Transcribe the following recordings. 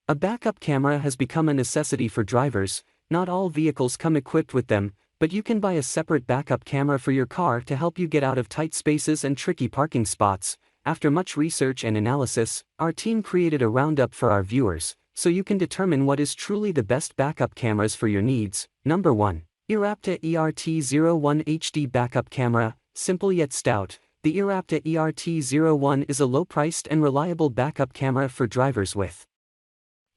A backup camera has become a necessity for drivers. Not all vehicles come equipped with them, but you can buy a separate backup camera for your car to help you get out of tight spaces and tricky parking spots. After much research and analysis, our team created a roundup for our viewers, so you can determine what is truly the best backup cameras for your needs. Number 1. eRapta ERT01 HD Backup Camera. Simple yet stout, the eRapta ERT01 is a low-priced and reliable backup camera for drivers with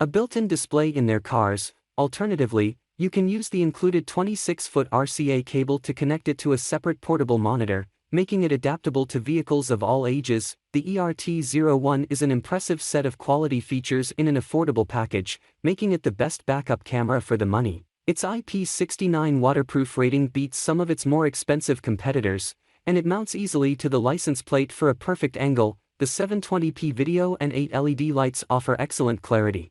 a built-in display in their cars. Alternatively, you can use the included 26-foot RCA cable to connect it to a separate portable monitor, making it adaptable to vehicles of all ages. The ERT01 is an impressive set of quality features in an affordable package, making it the best backup camera for the money. Its IP69 waterproof rating beats some of its more expensive competitors, and it mounts easily to the license plate for a perfect angle. The 720p video and 8 LED lights offer excellent clarity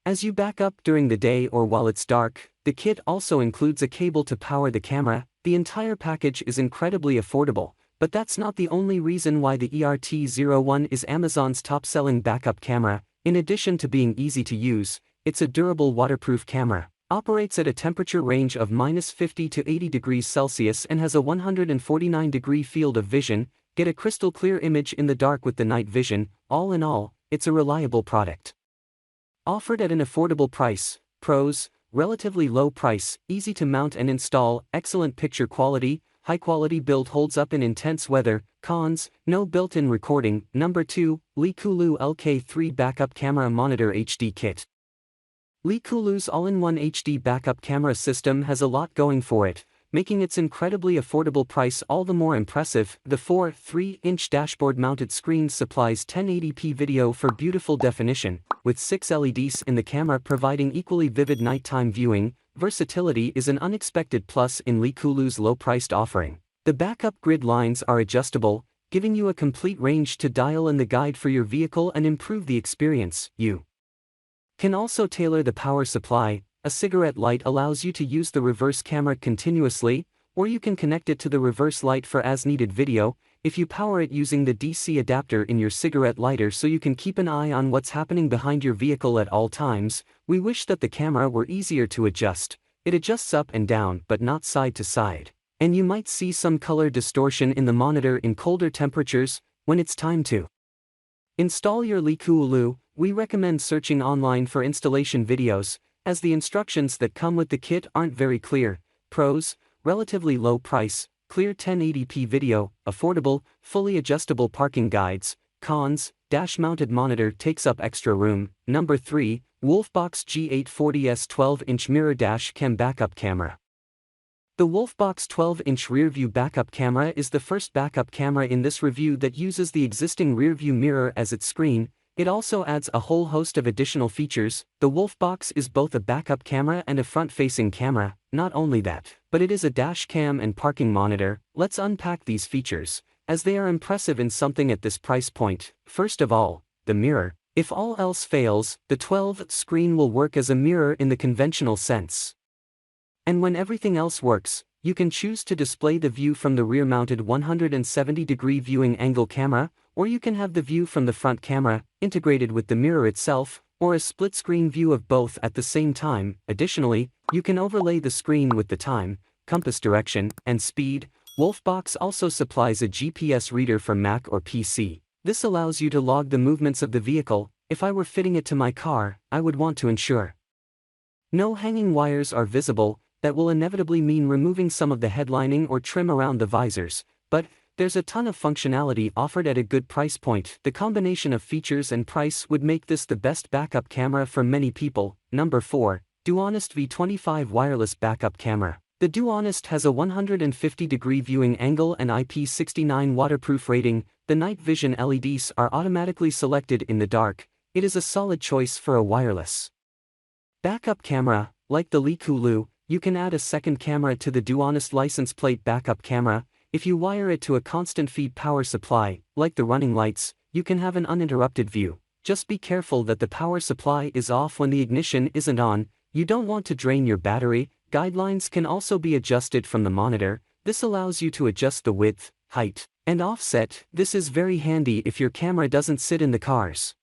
as you back up during the day or while it's dark. The kit also includes a cable to power the camera. The entire package is incredibly affordable, but that's not the only reason why the ERT01 is Amazon's top-selling backup camera. In addition to being easy to use, it's a durable waterproof camera, operates at a temperature range of -50 to 80 degrees Celsius and has a 149-degree field of vision. Get a crystal clear image in the dark with the night vision. All in all, it's a reliable product, offered at an affordable price. Pros: relatively low price, easy to mount and install, excellent picture quality, high-quality build, holds up in intense weather. Cons: no built-in recording. Number 2, Likulu LK3 Backup Camera Monitor HD Kit. Likulu's all-in-one HD backup camera system has a lot going for it, making its incredibly affordable price all the more impressive. The 4.3-inch dashboard-mounted screen supplies 1080p video for beautiful definition, with 6 LEDs in the camera providing equally vivid nighttime viewing. Versatility is an unexpected plus in Likulu's low-priced offering. The backup grid lines are adjustable, giving you a complete range to dial in the guide for your vehicle and improve the experience. You can also tailor the power supply. A cigarette light allows you to use the reverse camera continuously, or you can connect it to the reverse light for as-needed video. If you power it using the DC adapter in your cigarette lighter so you can keep an eye on what's happening behind your vehicle at all times. We wish that the camera were easier to adjust. It adjusts up and down but not side to side, and you might see some color distortion in the monitor in colder temperatures. When it's time to install your Likulu, we recommend searching online for installation videos, as the instructions that come with the kit aren't very clear. Pros: relatively low price, clear 1080p video, affordable, fully adjustable parking guides. Cons: dash-mounted monitor takes up extra room. Number 3, WOLFBOX G840S 12-inch mirror dash cam backup camera. The WOLFBOX 12-inch rearview backup camera is the first backup camera in this review that uses the existing rearview mirror as its screen. It also adds a whole host of additional features. The WOLFBOX is both a backup camera and a front-facing camera. Not only that, but it is a dash cam and parking monitor. Let's unpack these features, as they are impressive in something at this price point. First of all, the mirror. If all else fails, the 12-inch screen will work as a mirror in the conventional sense. And when everything else works, you can choose to display the view from the rear-mounted 170-degree viewing angle camera, or you can have the view from the front camera, integrated with the mirror itself, or a split-screen view of both at the same time. Additionally, you can overlay the screen with the time, compass direction, and speed. WOLFBOX also supplies a GPS reader for Mac or PC. This allows you to log the movements of the vehicle. If I were fitting it to my car, I would want to ensure no hanging wires are visible. That will inevitably mean removing some of the headlining or trim around the visors, but there's a ton of functionality offered at a good price point. The combination of features and price would make this the best backup camera for many people. Number 4, DoHonest V25 Wireless Backup Camera. The DoHonest has a 150-degree viewing angle and IP69 waterproof rating. The night vision LEDs are automatically selected in the dark. It is a solid choice for a wireless backup camera. Like the Likulu, you can add a second camera to the DoHonest license plate backup camera. If you wire it to a constant feed power supply, like the running lights, you can have an uninterrupted view. Just be careful that the power supply is off when the ignition isn't on. You don't want to drain your battery. Guidelines can also be adjusted from the monitor. This allows you to adjust the width, height, and offset. This is very handy if your camera doesn't sit in the car's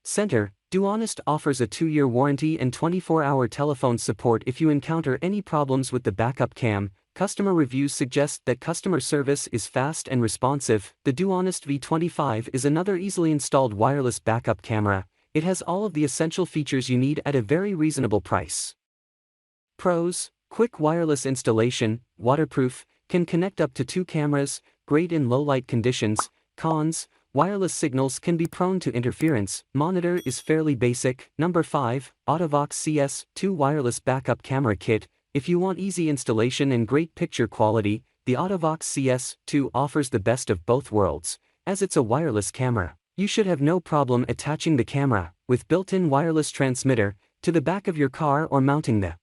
center. DoHonest offers a 2-year warranty and 24-hour telephone support if you encounter any problems with the backup cam. Customer reviews suggest that customer service is fast and responsive. The DoHonest V25 is another easily installed wireless backup camera. It has all of the essential features you need at a very reasonable price. Pros: quick wireless installation, waterproof, can connect up to 2 cameras, great in low light conditions. Cons: wireless signals can be prone to interference. Monitor is fairly basic. Number 5, AUTO-VOX CS2 Wireless Backup Camera Kit. If you want easy installation and great picture quality, the AUTO-VOX CS2 offers the best of both worlds. As it's a wireless camera, you should have no problem attaching the camera, with built-in wireless transmitter, to the back of your car or mounting the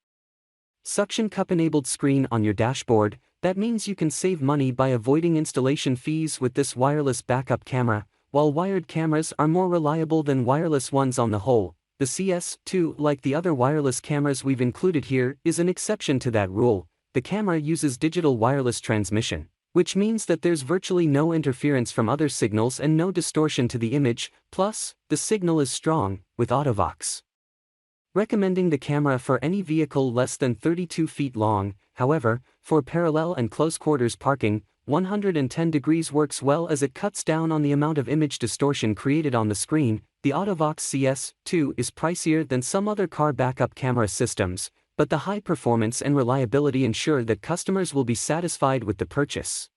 suction cup-enabled screen on your dashboard. That means you can save money by avoiding installation fees with this wireless backup camera. While wired cameras are more reliable than wireless ones on the whole, the CS2, like the other wireless cameras we've included here, is an exception to that rule. The camera uses digital wireless transmission, which means that there's virtually no interference from other signals and no distortion to the image. Plus, the signal is strong, with AUTO-VOX recommending the camera for any vehicle less than 32 feet long. However, for parallel and close quarters parking, 110 degrees works well as it cuts down on the amount of image distortion created on the screen. The AUTO-VOX CS2 is pricier than some other car backup camera systems, but the high performance and reliability ensure that customers will be satisfied with the purchase.